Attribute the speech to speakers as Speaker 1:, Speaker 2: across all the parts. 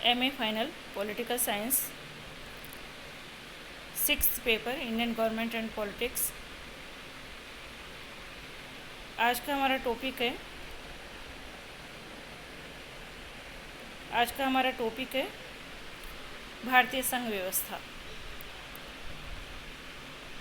Speaker 1: MA final political science 6th paper Indian government and politics. आज का हमारा topic है भारतीय संघ व्यवस्था।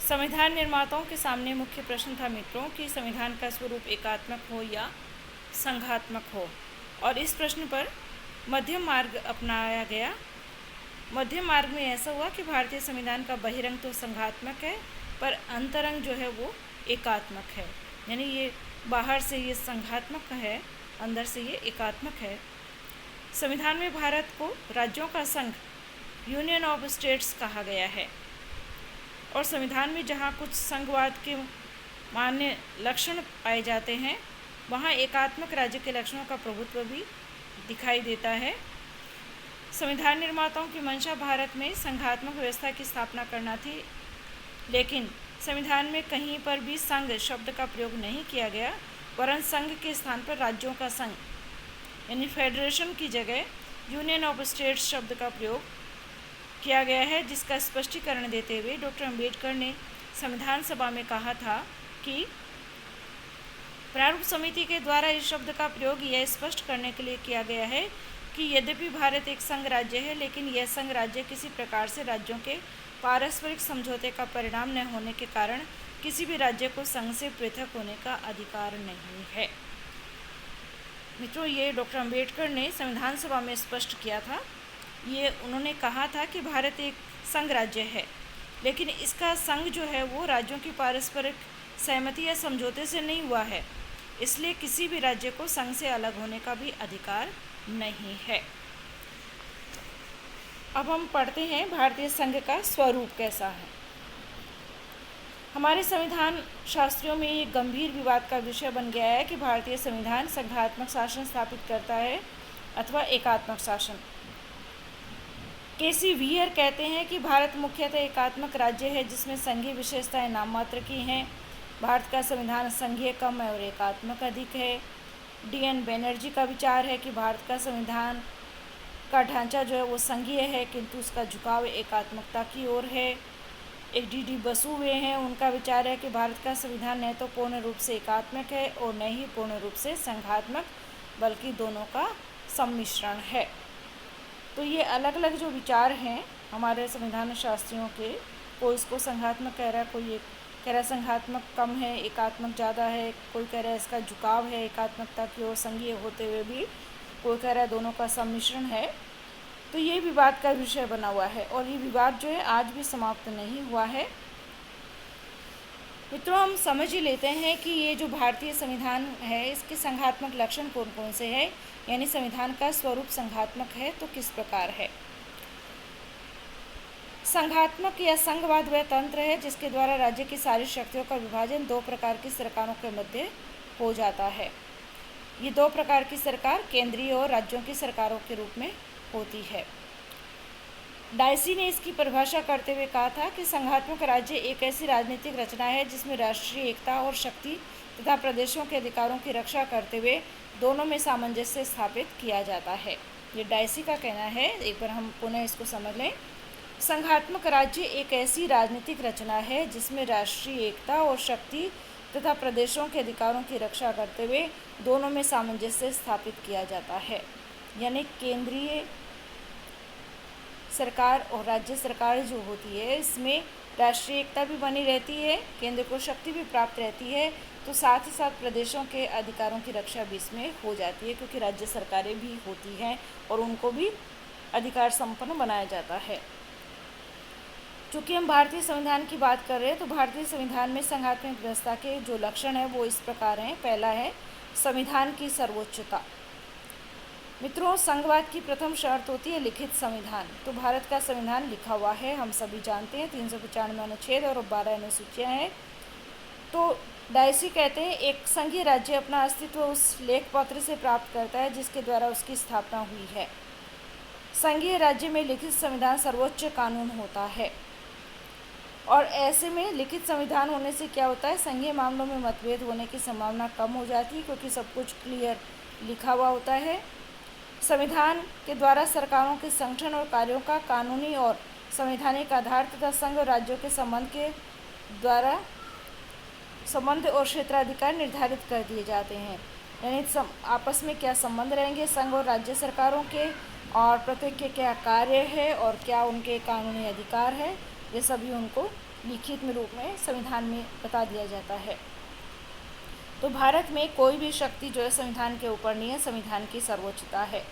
Speaker 1: संविधान निर्माताओं के सामने मुख्य प्रश्न था मित्रों कि संविधान का स्वरूप एकात्मक हो या संघात्मक हो, और इस प्रश्न पर मध्यम मार्ग अपनाया गया। मध्यम मार्ग में ऐसा हुआ कि भारतीय संविधान का बहिरंग तो संघात्मक है, पर अंतरंग जो है वो एकात्मक है। यानी ये बाहर से ये संघात्मक है, अंदर से ये एकात्मक है। संविधान में भारत को राज्यों का संघ, यूनियन ऑफ स्टेट्स कहा गया है, और संविधान में जहाँ कुछ संघवाद के मान्य लक्षण पाए जाते हैं, वहाँ एकात्मक राज्य के लक्षणों का प्रभुत्व भी दिखाई देता है। संविधान निर्माताओं की मंशा भारत में संघात्मक व्यवस्था की स्थापना करना थी, लेकिन संविधान में कहीं पर भी संघ शब्द का प्रयोग नहीं किया गया, वरन संघ के स्थान पर राज्यों का संघ यानी फेडरेशन की जगह यूनियन ऑफ स्टेट्स शब्द का प्रयोग किया गया है, जिसका स्पष्टीकरण देते हुए डॉक्टर अंबेडकर ने संविधान सभा में कहा था कि प्रारूप समिति के द्वारा इस शब्द का प्रयोग यह स्पष्ट करने के लिए किया गया है कि यद्यपि भारत एक संघ राज्य है, लेकिन यह संघ राज्य किसी प्रकार से राज्यों के पारस्परिक समझौते का परिणाम न होने के कारण किसी भी राज्य को संघ से पृथक होने का अधिकार नहीं है। मित्रों, ये डॉक्टर अंबेडकर ने संविधान सभा में स्पष्ट किया था। ये उन्होंने कहा था कि भारत एक संघ राज्य है, लेकिन इसका संघ जो है वो राज्यों की पारस्परिक सहमति या समझौते से नहीं हुआ है, इसलिए किसी भी राज्य को संघ से अलग होने का भी अधिकार नहीं है। अब हम पढ़ते हैं भारतीय संघ का स्वरूप कैसा है। हमारे संविधान शास्त्रियों में ये गंभीर विवाद का विषय बन गया है कि भारतीय संविधान संघात्मक शासन स्थापित करता है अथवा एकात्मक शासन। केसी व्हीयर कहते हैं कि भारत मुख्यतः एकात्मक राज्य है, जिसमें संघीय विशेषताएं नाम मात्र की हैं। भारत का संविधान संघीय कम है और एकात्मक अधिक है। DN बनर्जी का विचार है कि भारत का संविधान का ढांचा जो है वो संघीय है, किंतु उसका झुकाव एकात्मकता की ओर है। एक DD बसु हुए हैं, उनका विचार है कि भारत का संविधान न तो पूर्ण रूप से एकात्मक है और न ही पूर्ण रूप से संघात्मक, बल्कि दोनों का सम्मिश्रण है। तो ये अलग अलग जो विचार हैं हमारे संविधान शास्त्रियों के, कोई इसको संघात्मक कह रहा है, कोई कह रहा है संघात्मक कम है, एकात्मक ज़्यादा है, कोई कह रहा है इसका झुकाव है एकात्मकता की ओर संघीय होते हुए भी, कोई कह रहा है दोनों का सम्मिश्रण है। तो ये विवाद का विषय बना हुआ है, और ये विवाद जो है आज भी समाप्त नहीं हुआ है। मित्रों, हम समझ ही लेते हैं कि ये जो भारतीय संविधान है, इसके संघात्मक लक्षण कौन कौन से हैं, यानी संविधान का स्वरूप संघात्मक है तो किस प्रकार है। संघात्मक या संघवाद वह तंत्र है जिसके द्वारा राज्य की सारी शक्तियों का विभाजन दो प्रकार की सरकारों के मध्य हो जाता है। ये दो प्रकार की सरकार केंद्रीय और राज्यों की सरकारों के रूप में होती है। डायसी ने इसकी परिभाषा करते हुए कहा था कि संघात्मक राज्य एक ऐसी राजनीतिक रचना है जिसमें राष्ट्रीय एकता और शक्ति तथा प्रदेशों के अधिकारों की रक्षा करते हुए दोनों में सामंजस्य स्थापित किया जाता है। ये डायसी का कहना है। एक बार हम पुनः इसको समझ लें। संघात्मक राज्य एक ऐसी राजनीतिक रचना है जिसमें राष्ट्रीय एकता और शक्ति तथा प्रदेशों के अधिकारों की रक्षा करते हुए दोनों में सामंजस्य स्थापित किया जाता है। यानी केंद्रीय सरकार और राज्य सरकार जो होती है, इसमें राष्ट्रीय एकता भी बनी रहती है, केंद्र को शक्ति भी प्राप्त रहती है, तो साथ ही साथ प्रदेशों के अधिकारों की रक्षा भी इसमें हो जाती है, क्योंकि राज्य सरकारें भी होती हैं और उनको भी अधिकार संपन्न बनाया जाता है। चूँकि हम भारतीय संविधान की बात कर रहे हैं, तो भारतीय संविधान में संघात्मक व्यवस्था के जो लक्षण हैं वो इस प्रकार हैं। पहला है संविधान की सर्वोच्चता। मित्रों, संघवाद की प्रथम शर्त होती है लिखित संविधान। तो भारत का संविधान लिखा हुआ है, हम सभी जानते हैं, 395 अनुच्छेद और 12 अनुसूचियाँ हैं। तो डायसी कहते हैं एक संघीय राज्य अपना अस्तित्व उस लेख पत्र से प्राप्त करता है जिसके द्वारा उसकी स्थापना हुई है। संघीय राज्य में लिखित संविधान सर्वोच्च कानून होता है, और ऐसे में लिखित संविधान होने से क्या होता है, संघीय मामलों में मतभेद होने की संभावना कम हो जाती है, क्योंकि सब कुछ क्लियर लिखा हुआ होता है। संविधान के द्वारा सरकारों के संगठन और कार्यों का कानूनी और संवैधानिक आधार तथा संघ और राज्यों के संबंध के द्वारा संबंध और क्षेत्राधिकार निर्धारित कर दिए जाते हैं। यानी आपस में क्या संबंध रहेंगे संघ और राज्य सरकारों के, और प्रत्येक के क्या कार्य है और क्या उनके कानूनी अधिकार है, ये सभी उनको लिखित में रूप में संविधान में बता दिया जाता है। तो भारत में कोई भी शक्ति जो है संविधान के ऊपर नहीं है, संविधान की सर्वोच्चता है।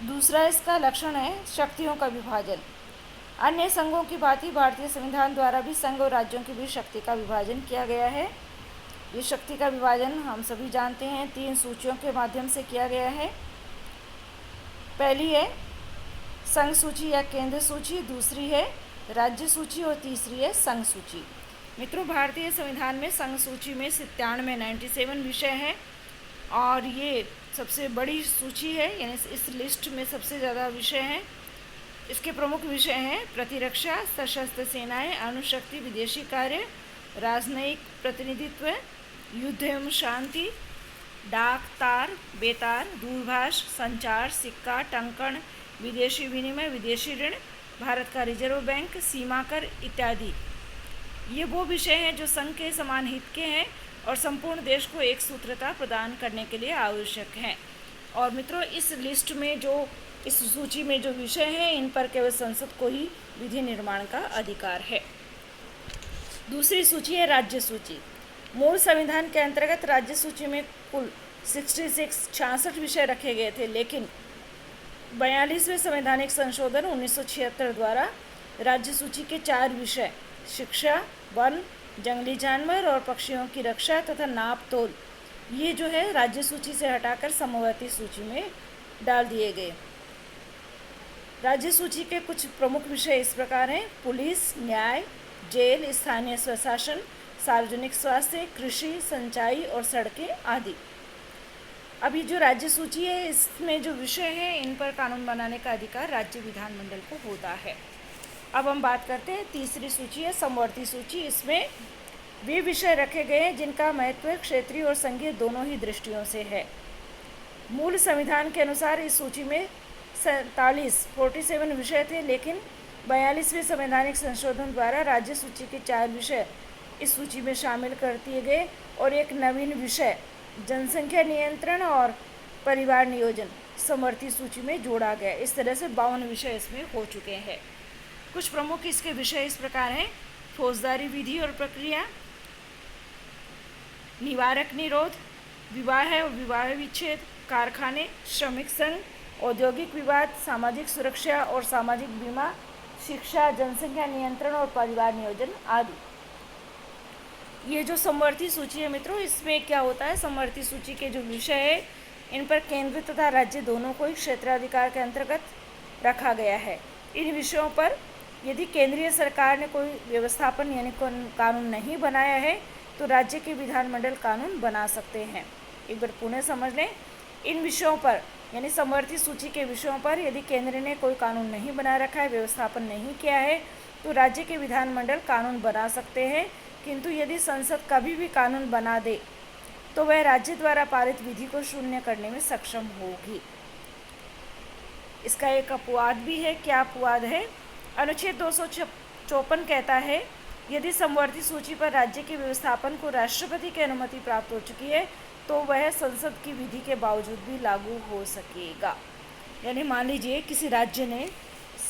Speaker 1: दूसरा इसका लक्षण है शक्तियों का विभाजन। अन्य संघों की भांति भारतीय संविधान द्वारा भी संघ और राज्यों के बीच शक्ति का विभाजन किया गया है। ये शक्ति का विभाजन हम सभी जानते हैं 3 सूचियों के माध्यम से किया गया है। पहली है संघ सूची या केंद्र सूची, दूसरी है राज्य सूची और तीसरी है संघ सूची। मित्रों, भारतीय संविधान में संघ सूची में 97 विषय हैं और ये सबसे बड़ी सूची है, यानी इस लिस्ट में सबसे ज़्यादा विषय हैं। इसके प्रमुख विषय हैं प्रतिरक्षा, सशस्त्र सेनाएं, अणुशक्ति, विदेशी कार्य, राजनयिक प्रतिनिधित्व, युद्ध एवं शांति, डाक, तार, बेतार, दूरभाष, संचार, सिक्का, टंकण, विदेशी विनिमय, विदेशी ऋण, भारत का रिजर्व बैंक, सीमा कर इत्यादि। ये वो विषय हैं जो संघ के समान हित के हैं और संपूर्ण देश को एक सूत्रता प्रदान करने के लिए आवश्यक हैं। और मित्रों, इस लिस्ट में जो इस सूची में जो विषय हैं इन पर केवल संसद को ही विधि निर्माण का अधिकार है। दूसरी सूची है राज्य सूची। मूल संविधान के अंतर्गत राज्य सूची में कुल 66 विषय रखे गए थे, लेकिन 42वें संवैधानिक संशोधन 1976 द्वारा राज्य सूची के 4 विषय शिक्षा, वन, जंगली जानवर और पक्षियों की रक्षा तथा नाप तोल, ये जो है राज्य सूची से हटाकर समवर्ती सूची में डाल दिए गए। राज्य सूची के कुछ प्रमुख विषय इस प्रकार हैं: पुलिस, न्याय, जेल, स्थानीय स्वशासन, सार्वजनिक स्वास्थ्य, कृषि, सिंचाई और सड़कें आदि। अभी जो राज्य सूची है इसमें जो विषय हैं इन पर कानून बनाने का अधिकार राज्य विधानमंडल को होता है। अब हम बात करते हैं तीसरी सूची है समवर्ती सूची। इसमें वे विषय रखे गए हैं जिनका महत्व क्षेत्रीय और संघीय दोनों ही दृष्टियों से है। मूल संविधान के अनुसार इस सूची में 47 विषय थे, लेकिन 42वें संवैधानिक संशोधन द्वारा राज्य सूची के 4 विषय इस सूची में शामिल कर दिए गए और एक नवीन विषय जनसंख्या नियंत्रण और परिवार नियोजन समवर्ती सूची में जोड़ा गया। इस तरह से 52 विषय इसमें हो चुके हैं। कुछ प्रमुख इसके विषय इस प्रकार हैं: फौजदारी विधि और प्रक्रिया, निवारक निरोध, विवाह और विवाह विच्छेद, कारखाने, श्रमिक संघ, औद्योगिक विवाद, सामाजिक सुरक्षा और सामाजिक बीमा, शिक्षा, जनसंख्या नियंत्रण और परिवार नियोजन आदि। ये जो समवर्ती सूची है मित्रों, इसमें क्या होता है, समवर्ती सूची के जो विषय है इन पर केंद्र तथा राज्य दोनों को ही क्षेत्राधिकार के अंतर्गत रखा गया है। इन विषयों पर यदि केंद्रीय सरकार ने कोई व्यवस्थापन यानी कानून नहीं बनाया है तो राज्य के विधानमंडल कानून बना सकते हैं। एक बार पुनः समझ लें, इन विषयों पर यानी समवर्ती सूची के विषयों पर यदि केंद्र ने कोई कानून नहीं बना रखा है, व्यवस्थापन नहीं किया है, तो राज्य के विधानमंडल कानून बना सकते हैं। किंतु यदि संसद कभी भी कानून बना दे तो वह राज्य द्वारा पारित विधि को शून्य करने में सक्षम होगी। इसका एक अपवाद भी है। क्या अपवाद है? अनुच्छेद 254 कहता है, यदि समवर्ती सूची पर राज्य के व्यवस्थापन को राष्ट्रपति की अनुमति प्राप्त हो चुकी है तो वह संसद की विधि के बावजूद भी लागू हो सकेगा। यानी मान लीजिए किसी राज्य ने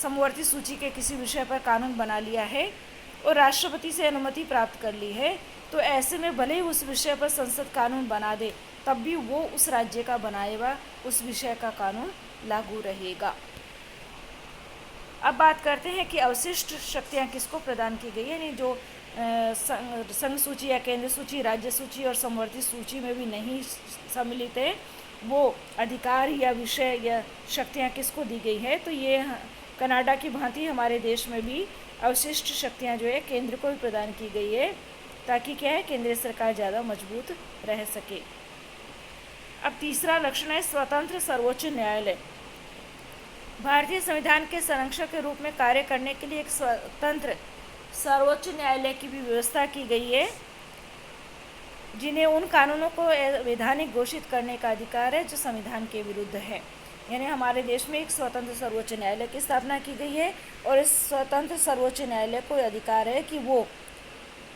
Speaker 1: समवर्ती सूची के किसी विषय पर कानून बना लिया है और राष्ट्रपति से अनुमति प्राप्त कर ली है, तो ऐसे में भले ही उस विषय पर संसद कानून बना दे तब भी वो उस राज्य का बनाए हुआ उस विषय का कानून लागू रहेगा। अब बात करते हैं कि अवशिष्ट शक्तियाँ किसको प्रदान की गई है, यानी जो संघ सूची या केंद्र सूची, राज्य सूची और समवर्ती सूची में भी नहीं सम्मिलित है, वो अधिकार या विषय या शक्तियाँ किसको दी गई है। तो ये कनाडा की भांति हमारे देश में भी अवशिष्ट शक्तियाँ जो है केंद्र को भी प्रदान की गई है, ताकि क्या है, केंद्रीय सरकार ज़्यादा मजबूत रह सके। अब तीसरा लक्षण है स्वतंत्र सर्वोच्च न्यायालय। भारतीय संविधान के संरक्षक के रूप में कार्य करने के लिए एक स्वतंत्र सर्वोच्च न्यायालय की भी व्यवस्था की गई है, जिन्हें उन कानूनों को वैधानिक घोषित करने का अधिकार है जो संविधान के विरुद्ध है। यानी हमारे देश में एक स्वतंत्र सर्वोच्च न्यायालय की स्थापना की गई है और इस स्वतंत्र सर्वोच्च न्यायालय को अधिकार है कि वो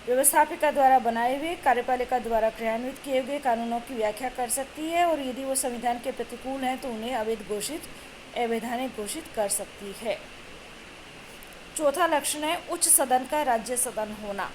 Speaker 1: व्यवस्थापिका द्वारा बनाए हुए कार्यपालिका द्वारा क्रियान्वित किए गए कानूनों की व्याख्या कर सकती है और यदि वो संविधान के प्रतिकूल हैं तो उन्हें अवैधानिक घोषित कर सकती है। चौथा लक्षण है उच्च सदन का राज्य सदन होना।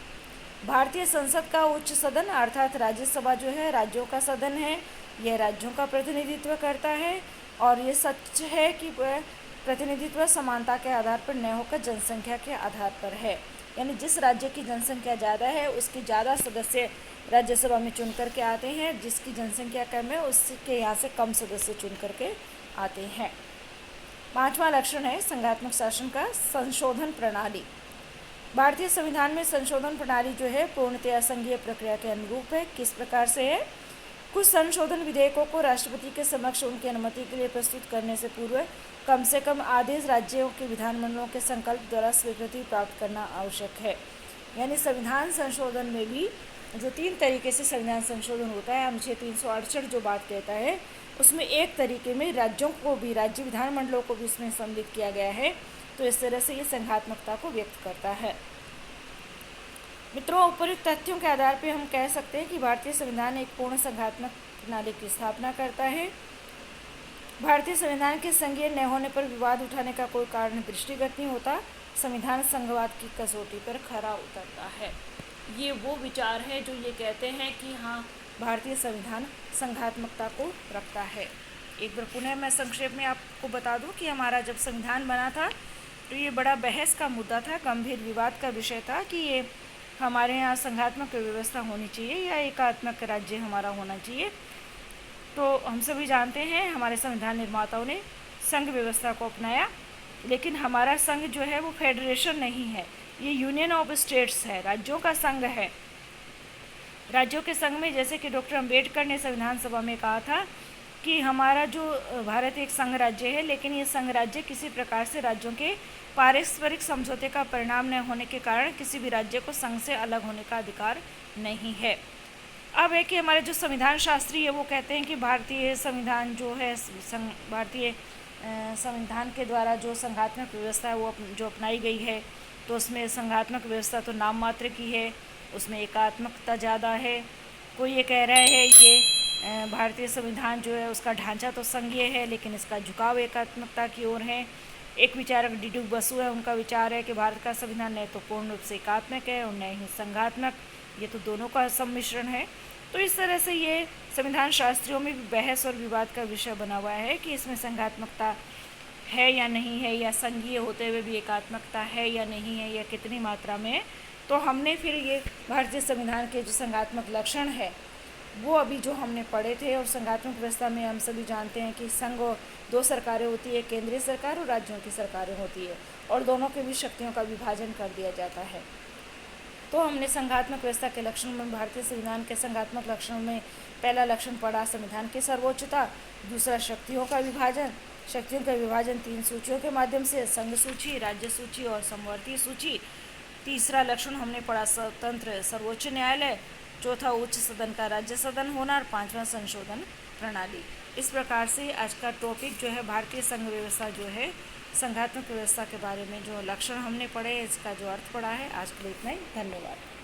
Speaker 1: भारतीय संसद का उच्च सदन अर्थात राज्यसभा जो है राज्यों का सदन है, यह राज्यों का प्रतिनिधित्व करता है और ये सच है कि प्रतिनिधित्व समानता के आधार पर न होकर जनसंख्या के आधार पर है, यानी जिस राज्य की जनसंख्या ज़्यादा है उसके ज़्यादा सदस्य राज्यसभा में चुन करके आते हैं, जिसकी जनसंख्या कम है उसके यहाँ से कम सदस्य चुन करके आते हैं। पांचवा लक्षण है संघात्मक शासन का संशोधन प्रणाली। भारतीय संविधान में संशोधन प्रणाली जो है पूर्णतया संघीय प्रक्रिया के अनुरूप है। किस प्रकार से है? कुछ संशोधन विधेयकों को राष्ट्रपति के समक्ष उनकी अनुमति के लिए प्रस्तुत करने से पूर्व कम से कम आधे राज्यों के विधानमंडलों के संकल्प द्वारा स्वीकृति प्राप्त करना आवश्यक है। यानी संविधान संशोधन में भी जो 3 तरीके से संविधान संशोधन होता है, अनुच्छेद 368 जो बात कहता है उसमें एक तरीके में राज्यों को भी, राज्य विधानमंडलों को भी इसमें सम्मिलित किया गया है। तो इस तरह से ये संघात्मकता को व्यक्त करता है। मित्रों, उपयुक्त तथ्यों के आधार पर हम कह सकते हैं कि भारतीय संविधान एक पूर्ण संघात्मक प्रणाली की स्थापना करता है। भारतीय संविधान के संघीय न होने पर विवाद उठाने का कोई कारण दृष्टिगत नहीं होता। संविधान संघवाद की कसौटी पर खरा उतरता है। ये वो विचार है जो ये कहते हैं कि हाँ, भारतीय संविधान संघात्मकता को रखता है। एक बार पुनः मैं संक्षेप में आपको बता दूं कि हमारा जब संविधान बना था तो ये बड़ा बहस का मुद्दा था, गंभीर विवाद का विषय था कि ये हमारे यहाँ संघात्मक व्यवस्था होनी चाहिए या एकात्मक राज्य हमारा होना चाहिए। तो हम सभी जानते हैं हमारे संविधान निर्माताओं ने संघ व्यवस्था को अपनाया, लेकिन हमारा संघ जो है वो फेडरेशन नहीं है, ये यूनियन ऑफ स्टेट्स है, राज्यों का संघ है। राज्यों के संघ में जैसे कि डॉक्टर अंबेडकर ने संविधान सभा में कहा था कि हमारा जो भारत एक संघ राज्य है, लेकिन ये संघ राज्य किसी प्रकार से राज्यों के पारस्परिक समझौते का परिणाम न होने के कारण किसी भी राज्य को संघ से अलग होने का अधिकार नहीं है। अब है कि हमारे जो संविधान शास्त्री है वो कहते हैं कि भारतीय संविधान जो है भारतीय संविधान के द्वारा जो संघात्मक व्यवस्था है वो जो अपनाई गई है, तो उसमें संघात्मक व्यवस्था तो नाम मात्र की है, उसमें एकात्मकता ज़्यादा है। कोई ये कह रहा है कि भारतीय संविधान जो है उसका ढांचा तो संघीय है लेकिन इसका झुकाव एकात्मकता की ओर है। एक विचारक डी.डी. बसु है, उनका विचार है कि भारत का संविधान न तो पूर्ण रूप से एकात्मक है और न ही संघात्मक, ये तो दोनों का सम्मिश्रण है। तो इस तरह से ये संविधान शास्त्रियों में भी बहस और विवाद का विषय बना हुआ है कि इसमें संघात्मकता है या नहीं है, या संघीय होते हुए भी एकात्मकता है या नहीं है, या कितनी मात्रा में है। तो हमने फिर ये भारतीय संविधान के जो संघात्मक लक्षण है वो अभी जो हमने पढ़े थे। और संघात्मक व्यवस्था में हम सभी जानते हैं कि संघ 2 सरकारें होती है, केंद्रीय सरकार और राज्यों की सरकारें होती है, और दोनों के बीच शक्तियों का विभाजन कर दिया जाता है। तो हमने संघात्मक व्यवस्था के लक्षण में भारतीय संविधान के संघात्मक लक्षणों में पहला लक्षण पढ़ा संविधान की सर्वोच्चता, दूसरा शक्तियों का विभाजन। शक्तियों का विभाजन 3 सूचियों के माध्यम से, संघ सूची, राज्य सूची और समवर्ती सूची। तीसरा लक्षण हमने पढ़ा स्वतंत्र सर्वोच्च न्यायालय, चौथा उच्च सदन का राज्य सदन होना और 5वां संशोधन प्रणाली। इस प्रकार से आज का टॉपिक जो है भारतीय संघ व्यवस्था जो है संघात्मक व्यवस्था के बारे में जो लक्षण हमने पढ़े, इसका जो अर्थ पढ़ा है, आज के लिए इतना ही। धन्यवाद।